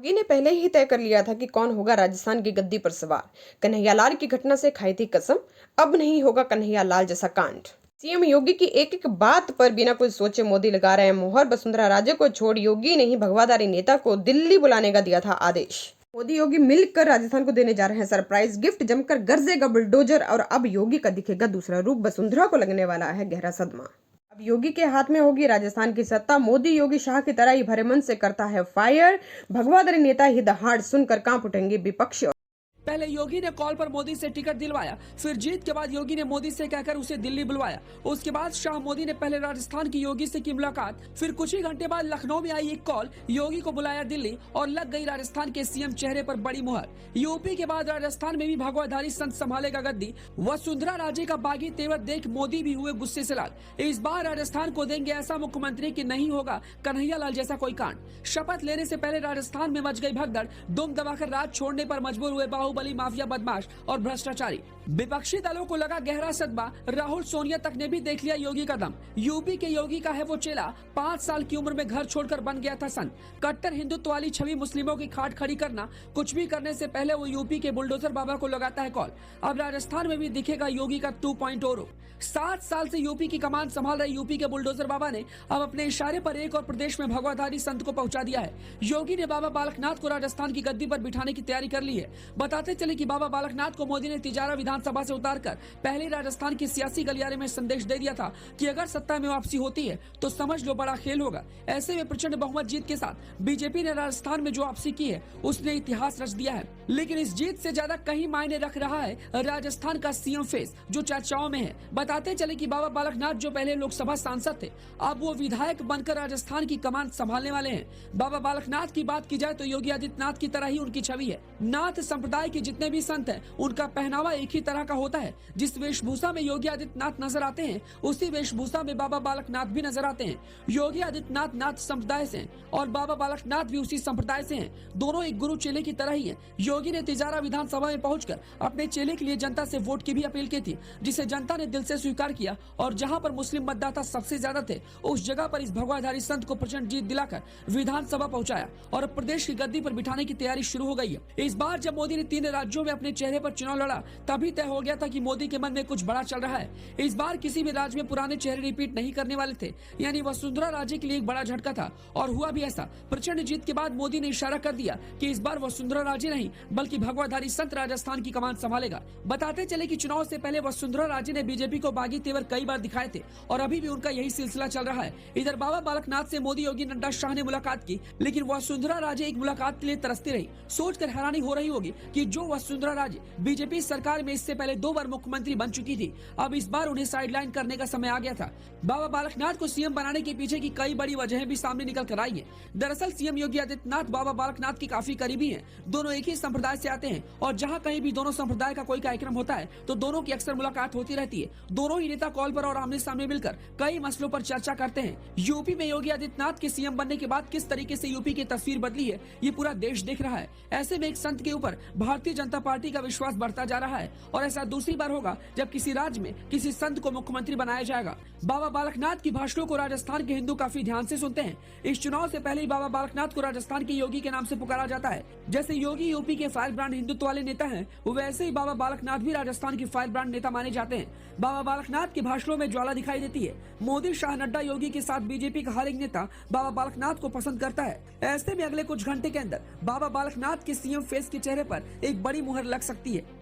योगी ने पहले ही तय कर लिया था कि कौन होगा राजस्थान की गद्दी पर सवार। कन्हैयालाल की घटना से खाई थी कसम, अब नहीं होगा कन्हैयालाल जैसा कांड। सीएम योगी की एक एक बात पर बिना कुछ सोचे मोदी लगा रहे हैं मोहर। वसुंधरा राजे को छोड़ योगी ने ही भगवाधारी नेता को दिल्ली बुलाने का दिया था आदेश। मोदी योगी मिलकर राजस्थान को देने जा रहे हैं सरप्राइज गिफ्ट। जमकर गरजेगा बुलडोजर और अब योगी का दिखेगा दूसरा रूप। वसुंधरा को लगने वाला है गहरा सदमा। अब योगी के हाथ में होगी राजस्थान की सत्ता। मोदी योगी शाह की तरह ही भरे मन से करता है फायर। भगवाधारी नेता ही दहाड़ सुनकर कांप उठेंगे विपक्ष। पहले योगी ने कॉल पर मोदी से टिकट दिलवाया, फिर जीत के बाद योगी ने मोदी से कहकर उसे दिल्ली बुलवाया। उसके बाद शाह मोदी ने पहले राजस्थान की योगी से की मुलाकात, फिर कुछ ही घंटे बाद लखनऊ में आई एक कॉल, योगी को बुलाया दिल्ली और लग गई राजस्थान के सीएम चेहरे पर बड़ी मुहर। यूपी के बाद राजस्थान में भी भगवाधारी संत संभालेगा गद्दी। वसुंधरा राजे का बागी तेवर देख मोदी भी हुए गुस्से से लाल। इस बार राजस्थान को देंगे ऐसा मुख्यमंत्री कि नहीं होगा कन्हैयालाल जैसा कोई कांड। शपथ लेने से पहले राजस्थान में मच गई भगदड़, दुम दबाकर राज छोड़ने पर मजबूर हुए बाहुबली, माफिया, बदमाश और भ्रष्टाचारी। विपक्षी दलों को लगा गहरा सदमा। राहुल, सोनिया तक ने भी देख लिया योगी का दम। यूपी के योगी का है वो चेला, 5 साल की उम्र में घर छोड़कर बन गया था संत। कट्टर हिंदुत्व वाली छवि, मुस्लिमों की खाट खड़ी करना, कुछ भी करने से पहले वो यूपी के बुलडोजर बाबा को लगाता है कॉल। अब राजस्थान में भी दिखेगा योगी का 2.0 रूप। 7 साल से यूपी की कमान संभाल रहे यूपी के बुलडोजर बाबा ने अब अपने इशारे पर एक और प्रदेश में भगवाधारी संत को पहुंचा दिया है। योगी ने बाबा बालकनाथ को राजस्थान की गद्दी पर बिठाने की तैयारी कर ली है। बताते चले कि बाबा बालकनाथ को मोदी ने तिजारा विधानसभा से उतारकर पहले राजस्थान की सियासी गलियारे में संदेश दे दिया था कि अगर सत्ता में वापसी होती है तो समझ लो बड़ा खेल होगा। ऐसे में प्रचंड बहुमत जीत के साथ बीजेपी ने राजस्थान में जो वापसी की है उसने इतिहास रच दिया है। लेकिन इस जीत से ज्यादा कहीं मायने रख रहा है राजस्थान का सीएम फेस जो चर्चाओं में है। बताते चले कि बाबा बालकनाथ जो पहले लोकसभा सांसद थे, अब वो विधायक बनकर राजस्थान की कमान संभालने वाले हैं। बाबा बालकनाथ की बात की जाए तो योगी आदित्यनाथ की तरह ही उनकी छवि है। नाथ संप्रदाय के जितने भी संत हैं उनका पहनावा एक ही तरह का होता है। जिस वेशभूषा में योगी आदित्यनाथ नजर आते हैं उसी वेशभूषा में बाबा बालकनाथ भी नजर आते हैं। योगी आदित्यनाथ नाथ संप्रदाय से हैं और बाबा बालकनाथ भी उसी संप्रदाय से हैं। दोनों एक गुरु चेले की तरह ही हैं। योगी ने तिजारा विधानसभा में पहुंचकर अपने चेले के लिए जनता से वोट की भी अपील की थी, जिसे जनता ने दिल से स्वीकार किया और जहां पर मुस्लिम मतदाता सबसे ज्यादा थे उस जगह पर इस भगवाधारी संत को प्रचंड जीत दिलाकर विधानसभा पहुंचाया और अब प्रदेश की गद्दी पर बिठाने की तैयारी शुरू हो गई है। इस बार जब मोदी ने 3 राज्यों में अपने चेहरे पर चुनाव लड़ा तभी तय हो गया था कि मोदी के मन में कुछ बड़ा चल रहा है। इस बार किसी भी राज्य में पुराने चेहरे रिपीट नहीं करने वाले थे, यानी वसुंधरा राजे के लिए एक बड़ा झटका था और हुआ भी ऐसा। प्रचंड जीत के बाद मोदी ने इशारा कर दिया कि इस बार वसुंधरा राजे नहीं बल्कि भगवाधारी संत राजस्थान की कमान संभालेगा। बताते चले कि चुनाव से पहले वसुंधरा राजे ने बीजेपी को बागी तेवर कई बार दिखाए थे और अभी भी उनका यही सिलसिला चल रहा है। इधर बाबा बालकनाथ से मोदी, योगी, नड्डा, शाह ने मुलाकात की, लेकिन वसुंधरा राजे एक मुलाकात के लिए तरसती रही। सोचकर हैरानी हो रही होगी कि जो वसुंधरा राजे बीजेपी सरकार में इससे पहले 2 बार मुख्यमंत्री बन चुकी थी, अब इस बार उन्हें साइडलाइन करने का समय आ गया था। बाबा बालकनाथ को सीएम बनाने के पीछे की कई बड़ी वजहें भी सामने निकल कर आई है। दरअसल सीएम योगी आदित्यनाथ बाबा बालकनाथ की काफी करीबी हैं। दोनों एक ही संप्रदाय से आते हैं और जहां कहीं भी दोनों संप्रदाय का कोई कार्यक्रम होता है तो दोनों की अक्सर मुलाकात होती रहती है। दोनों ही नेता कॉल पर और आमने सामने मिलकर कई मसलों पर चर्चा करते हैं। यूपी में योगी आदित्यनाथ के सीएम बनने के बाद किस तरीके से यूपी की तस्वीर बदली है ये पूरा देश देख रहा है। ऐसे में एक संत के ऊपर भारतीय जनता पार्टी का विश्वास बढ़ता जा रहा है और ऐसा दूसरी बार होगा जब किसी राज्य में किसी संत को मुख्यमंत्री बनाया जाएगा। बाबा बालकनाथ की भाषणों को राजस्थान के हिंदू काफी ध्यान से सुनते हैं। इस चुनाव से पहले ही बाबा बालकनाथ को राजस्थान के योगी के नाम से पुकारा जाता है। जैसे योगी यूपी के फायर ब्रांड हिंदुत्व वाले नेता हैं, वैसे ही बाबा बालकनाथ भी राजस्थान की फायर ब्रांड नेता माने जाते हैं। बाबा बालकनाथ के भाषणों में ज्वाला दिखाई देती है। मोदी, शाह, नड्डा, योगी के साथ बीजेपी का हर एक नेता बाबा बालकनाथ को पसंद करता है। ऐसे में अगले कुछ घंटे के अंदर बाबा बालकनाथ के सीएम फेस के चेहरे पर एक बड़ी मुहर लग सकती है।